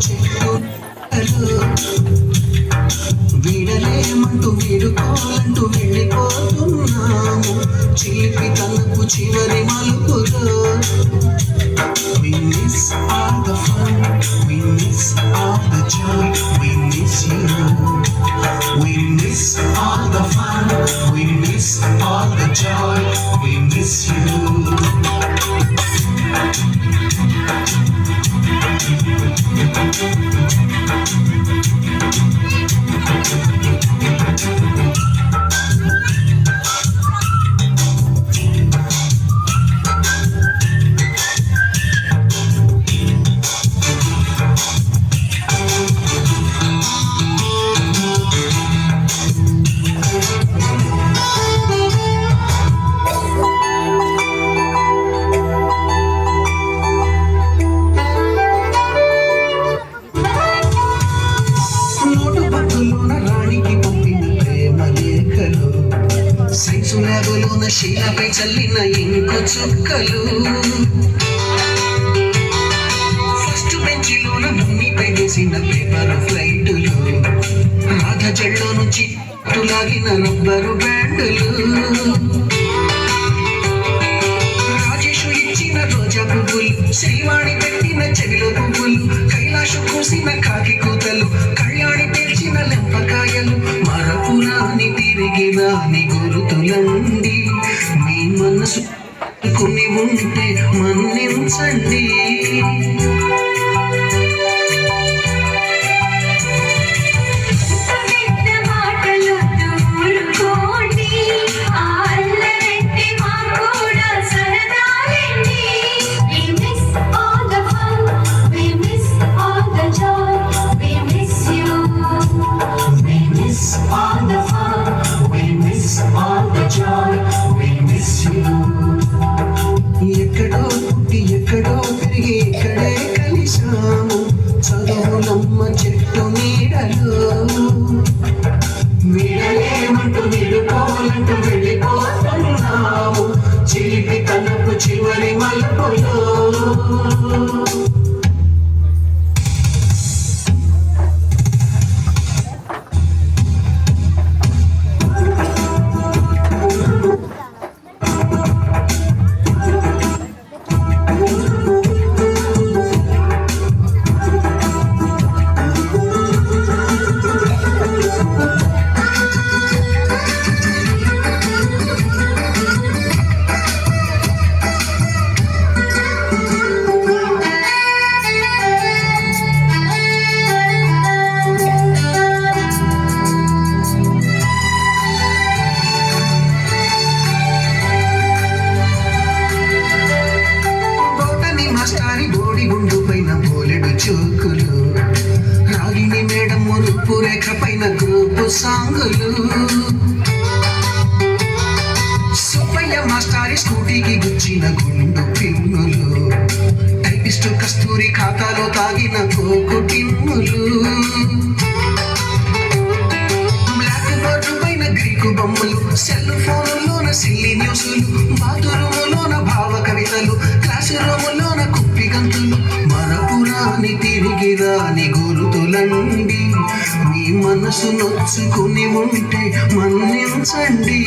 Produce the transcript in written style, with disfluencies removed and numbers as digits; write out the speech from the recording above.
చెట్టు వీడలేమంటూ వీడుకోవాలంటూ వెళ్ళిపోతున్నాము చిలిపి తనకు చివరి మలుపులో. We miss all the fun, we miss all the joy, we miss you. We miss all the fun, we miss all the joy, we miss you. సైన్సులాగలోన శీలపై చల్లిన ink చుక్కలు first బెంచిలోన మున్నిపై వేసిన paper ఫ్లైటులు Radha జల్లో నుంచి లాగిన rubber బ్యాండులు Rajesh ఇచ్చిన రోజా పువ్వులు శ్రీవాణి పెట్టిన చెవిలో పువ్వులు కైలాషు కూసిన కాకి కూతలు కళ్యాణి తెచ్చిన లెంపకాయలు మరపురాని తిరిగి రాని గురుతులండి మీ మనసు కొని ఉంటే మన్నించండి. ఎక్కడో పుట్టి ఎక్కడో తిరిగి ఇక్కడే కలిసాము చదువులమ్మ చెట్టు నీడలు వీడలేమంటూ వీడుకోవాలంటూ వెళ్ళిపోతున్నాము చిలిపి తనకు చివరి మలుపులో. చూకులు రాగిణి మేడం మురుపు రేఖ పైన గ్రూపు సాంగులు సుబ్బయ్య మాస్టారి స్కూటీకి గుచ్చిన గుండు పిన్నులు టైపిస్టు కస్తూరి ఖాతాలో తాగిన కోకు టిన్నులు బ్లాక్ బోర్డు పైన గ్రీకు బొమ్మలు సెల్ ఫోనులోన సిల్లి న్యూసులు బాతురూములోన భావ కవితలు క్లాసు రూములోన కుప్పి గంతులు మరపురాని తిరిగి రాని గురుతులండి మీ మనసు నొచ్చుకుని ఉంటే మన్నించండి.